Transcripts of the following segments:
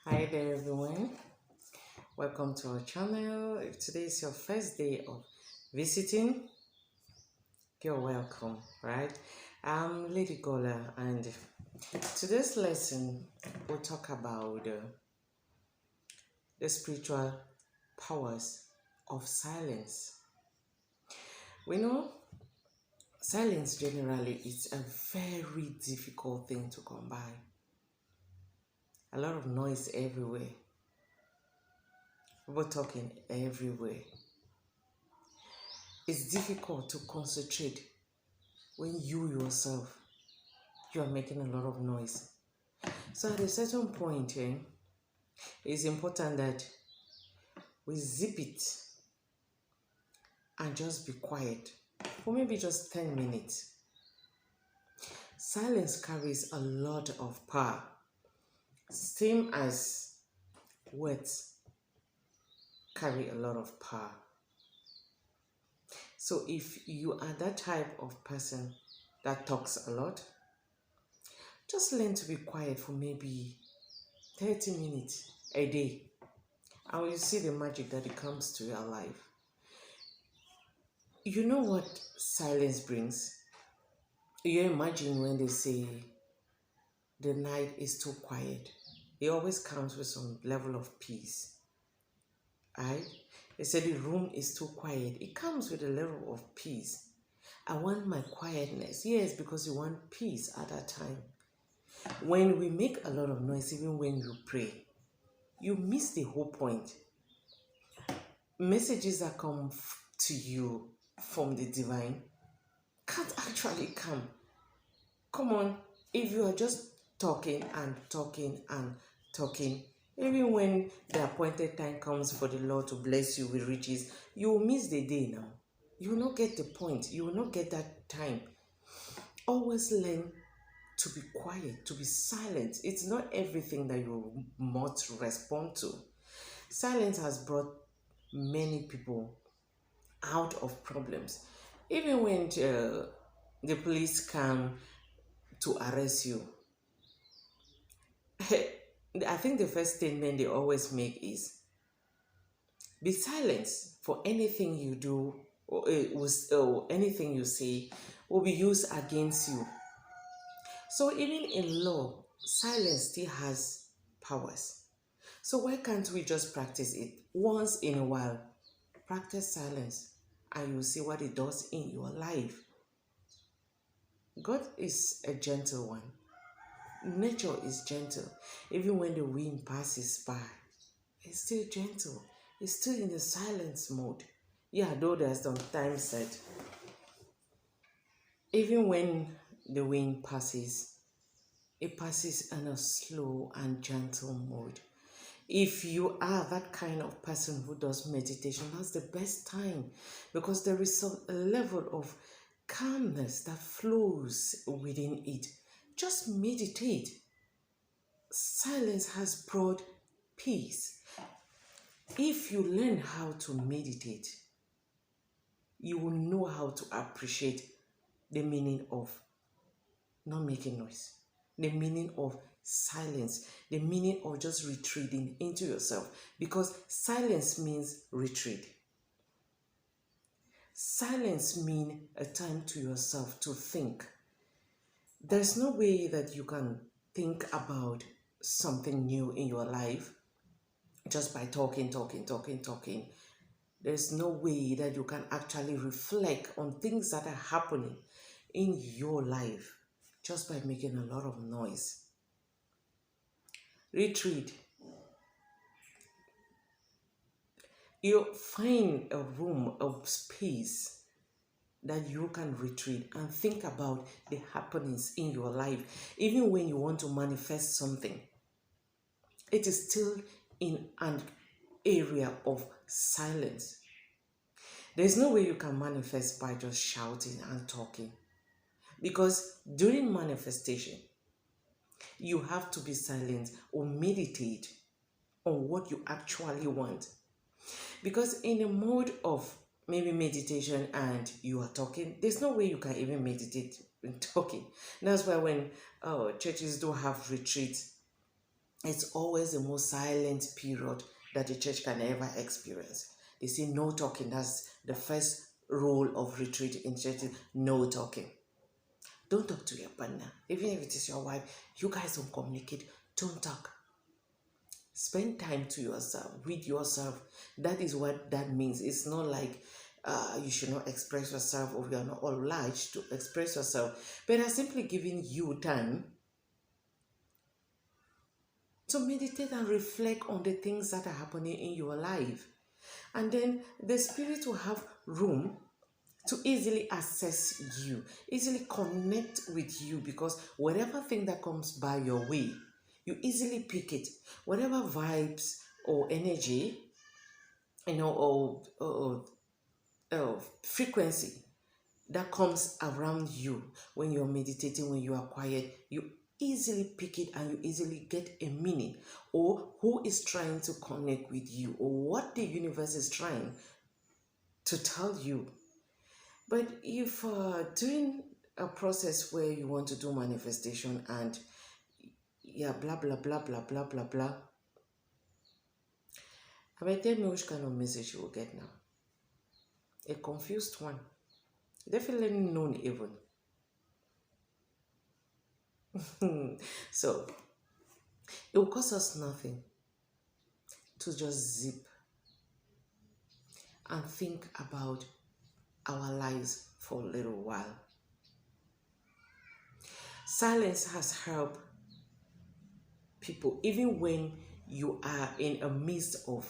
Hi there, everyone. Welcome to our channel. If today is your first day of visiting, you're welcome, right? I'm Lady Gola, and today's lesson will talk about the spiritual powers of silence. We know silence generally is a very difficult thing to come by. A lot of noise everywhere, people talking everywhere. It's difficult to concentrate when you yourself you are making a lot of noise. So at a certain point, it's important that we zip it and just be quiet for maybe just 10 minutes. Silence carries a lot of power, same as words carry a lot of power. So if you are that type of person that talks a lot, just learn to be quiet for maybe 30 minutes a day, and you see the magic that it comes to your life. You know what silence brings? You imagine when they say the night is too quiet. It always comes with some level of peace. Right? They say the room is too quiet. It comes with a level of peace. I want my quietness. Yes, because you want peace at that time. When we make a lot of noise, even when you pray, you miss the whole point. Messages that come to you from the divine can't actually come. Come on, if you are just talking and talking and talking, even when the appointed time comes for the Lord to bless you with riches, you will miss the day now. You will not get the point. You will not get that time. Always learn to be quiet, to be silent. It's not everything that you must respond to. Silence has brought many people out of problems. Even when the police come to arrest you, I think the first statement they always make is be silent, for anything you do or anything you say will be used against you. So even in law, silence still has powers. So why can't we just practice it once in a while? Practice silence and you'll see what it does in your life. God is a gentle one. Nature is gentle. Even when the wind passes by, it's still gentle. It's still in the silence mode. Yeah, though there's some times that even when the wind passes, it passes in a slow and gentle mode. If you are that kind of person who does meditation, that's the best time, because there is a level of calmness that flows within it. Just meditate. Silence has brought peace. If you learn how to meditate, you will know how to appreciate the meaning of not making noise, the meaning of silence, the meaning of just retreating into yourself, because silence means retreat. Silence means a time to yourself to think. There's no way that you can think about something new in your life just by talking. There's no way that you can actually reflect on things that are happening in your life just by making a lot of noise. Retreat. You find a room, a space that you can retreat and think about the happenings in your life. Even when you want to manifest something, it is still in an area of silence. There's no way you can manifest by just shouting and talking, because during manifestation, you have to be silent or meditate on what you actually want. Because in a mode of maybe meditation and you are talking, there's no way you can even meditate when talking. That's why when churches do have retreats, It's always the most silent period that the church can ever experience. They say no talking. That's the first rule of retreat in church. No talking. Don't talk to your partner. Even if it is your wife, you guys don't communicate. Don't talk. Spend time to yourself, with yourself. That is what that means. It's not like you should not express yourself or you are not obliged to express yourself, but are simply giving you time to meditate and reflect on the things that are happening in your life. And then the spirit will have room to easily access you, easily connect with you, because whatever thing that comes by your way, you easily pick it. Whatever vibes or energy, or frequency that comes around you when you're meditating, when you are quiet, you easily pick it and you easily get a meaning, or who is trying to connect with you, or what the universe is trying to tell you. But if during a process where you want to do manifestation and yeah, blah blah blah blah blah blah blah, I mean, tell me which kind of message you will get now. A confused one, definitely known even. So it will cost us nothing to just zip and think about our lives for a little while. Silence has helped people, even when you are in a midst of,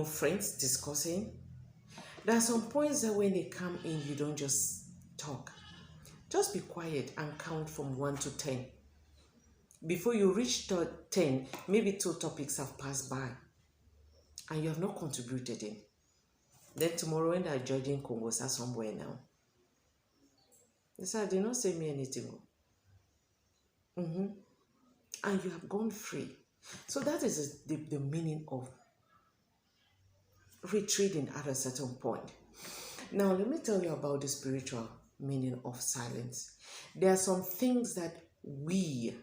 friends discussing. There are some points that when they come in, you don't just talk. Just be quiet and count from 1 to 10. Before you reach 10, maybe 2 topics have passed by and you have not contributed in. Then tomorrow when they are judging Congo somewhere now, they say, did not say me anything. And you have gone free. So that is the meaning of retreating at a certain point. Now, let me tell you about the spiritual meaning of silence. There are some things that we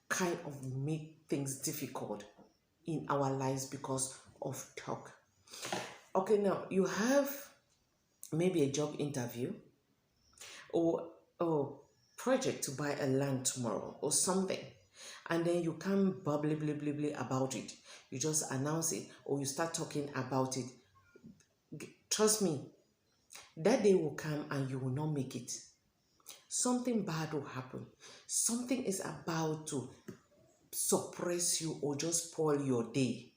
kind of make things difficult in our lives because of talk. Okay, now you have maybe a job interview or a project to buy a land tomorrow or something, and then you come bubbly about it. You just announce it or you start talking about it. Trust me, that day will come and you will not make it. Something bad will happen. Something is about to suppress you or just spoil your day.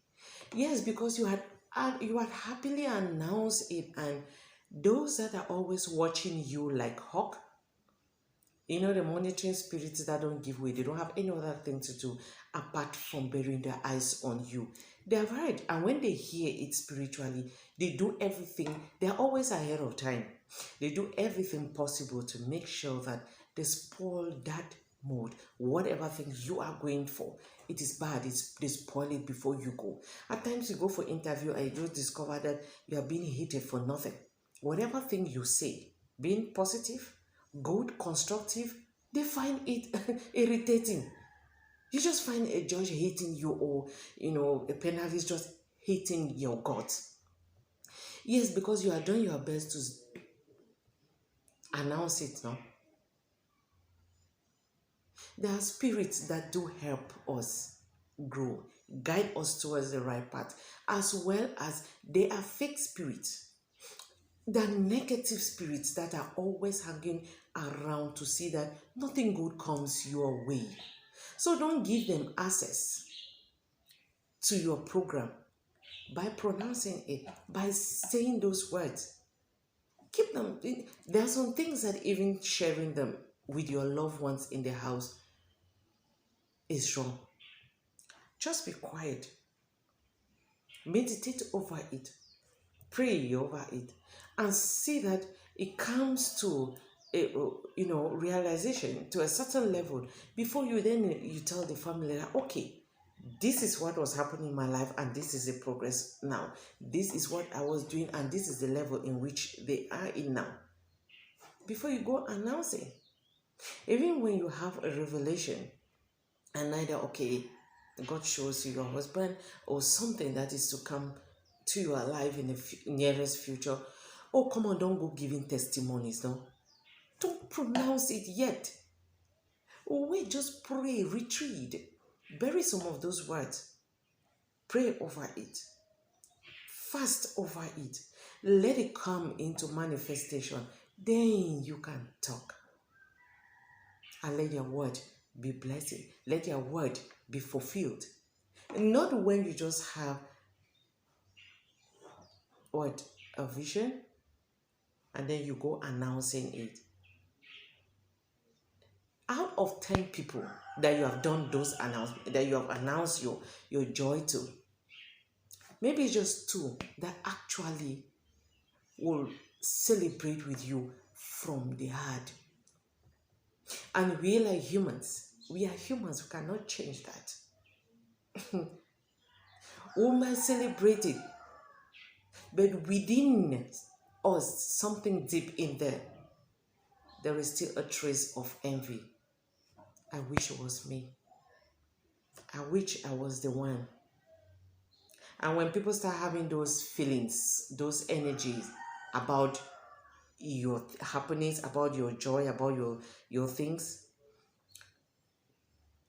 Yes, because you had happily announced it, and those that are always watching you like hawk, the monitoring spirits that don't give way, they don't have any other thing to do apart from burying their eyes on you. They have heard, and when they hear it spiritually, they do everything. They're always ahead of time. They do everything possible to make sure that they spoil that mood. Whatever thing you are going for, it is bad. They spoil it before you go. At times you go for interview and you just discover that you are being hated for nothing. Whatever thing you say, being positive, good, constructive, they find it irritating. You just find a judge hating you, or a penalist just hating your guts. Yes, because you are doing your best to announce it now. There are spirits that do help us grow, guide us towards the right path, as well as they are fake spirits. There are negative spirits that are always hanging around to see that nothing good comes your way. So don't give them access to your program by pronouncing it, by saying those words. Keep them. There are some things that even sharing them with your loved ones in the house is wrong. Just be quiet. Meditate over it. Pray over it. And see that it comes to a realization to a certain level before you tell the family that, okay, this is what was happening in my life and this is the progress now. This is what I was doing and this is the level in which they are in now. Before you go announcing. Even when you have a revelation, and neither, okay, God shows you your husband or something that is to come to your life in the nearest future. Oh, come on, don't go giving testimonies, no. Don't pronounce it yet. Oh, wait, just pray, retreat. Bury some of those words. Pray over it. Fast over it. Let it come into manifestation. Then you can talk. And let your word be blessed. Let your word be fulfilled. Not when you just have what? A vision, and then you go announcing it. Out of 10 people that you have done those announcements, that you have announced your joy to, maybe it's just 2 that actually will celebrate with you from the heart. And we are humans. We are humans. We cannot change that. We might celebrate it, but within us, something deep in there is still a trace of envy. I wish it was me. I wish I was the one. And when people start having those feelings, those energies about your happenings, about your joy, about your things,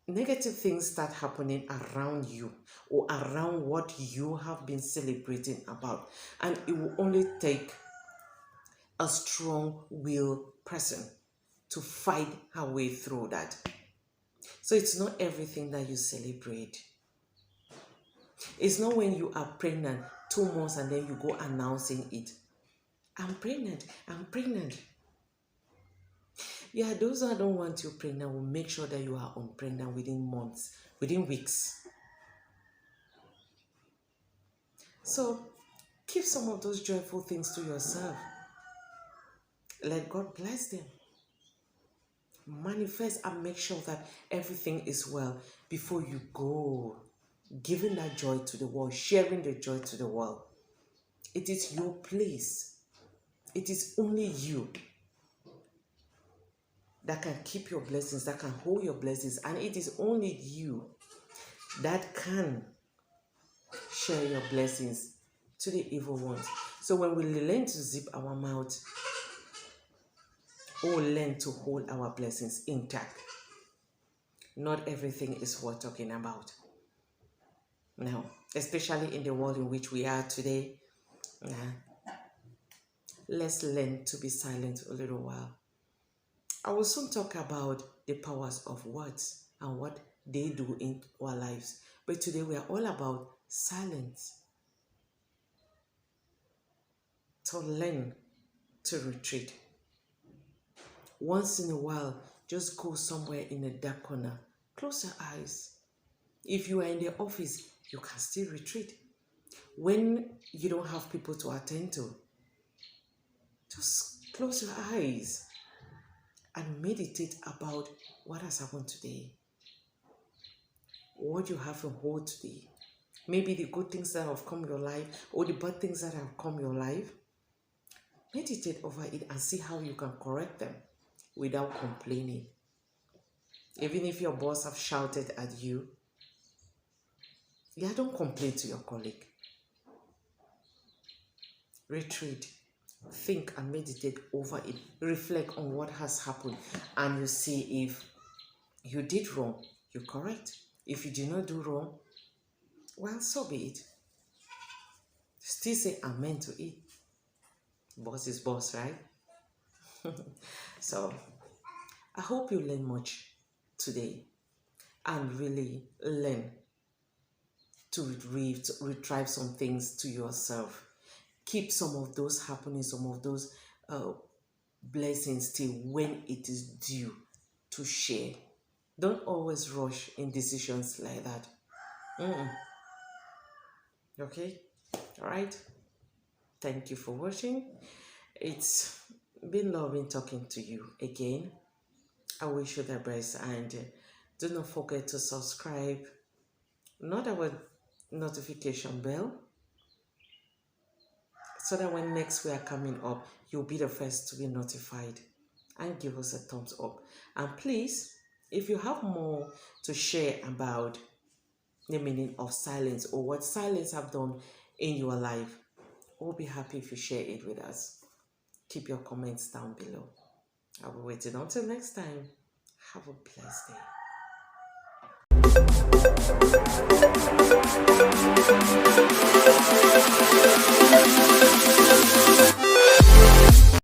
negative things start happening around you or around what you have been celebrating about. And it will only take a strong will person to fight her way through that. So it's not everything that you celebrate. It's not when you are pregnant 2 months and then you go announcing it. I'm pregnant. I'm pregnant. Yeah, those that don't want you pregnant will make sure that you are unpregnant within months, within weeks. So keep some of those joyful things to yourself. Let God bless them. Manifest and make sure that everything is well before you go. Giving that joy to the world, sharing the joy to the world. It is your place. It is only you that can keep your blessings, that can hold your blessings. And it is only you that can share your blessings to the evil ones. So when we learn to zip our mouth, we will learn to hold our blessings intact. Not everything is worth talking about. Now, especially in the world in which we are today, let's learn to be silent a little while. I will soon talk about the powers of words and what they do in our lives. But today we are all about silence. To learn to retreat. Once in a while, just go somewhere in a dark corner. Close your eyes. If you are in the office, you can still retreat. When you don't have people to attend to, just close your eyes and meditate about what has happened today. What you have to hold today. Maybe the good things that have come your life or the bad things that have come your life. Meditate over it and see how you can correct them without complaining. Even if your boss have shouted at you, yeah, don't complain to your colleague. Retreat. Think and meditate over it. Reflect on what has happened and you see if you did wrong, you correct. If you did not do wrong, well, so be it. Still say amen to it. Boss is boss, right? So, I hope you learn much today and really learn to retrieve some things to yourself. Keep some of those happenings, some of those blessings till when it is due to share. Don't always rush in decisions like that. Okay? All right? Thank you for watching. It's been lovely talking to you again. I wish you the best and do not forget to subscribe. Not our notification bell so that when next we are coming up, you'll be the first to be notified and give us a thumbs up. And please If you have more to share about the meaning of silence or what silence have done in your life, we'll be happy if you share it with us. Keep your comments down below. I'll be waiting until next time. Have a blessed day.